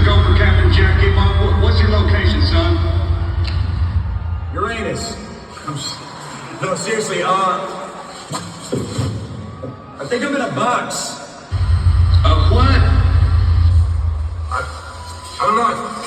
go for Captain Jack Gimmo. What's your location, son? Uranus. No, seriously, I think I'm in a box. Of what? I don't know.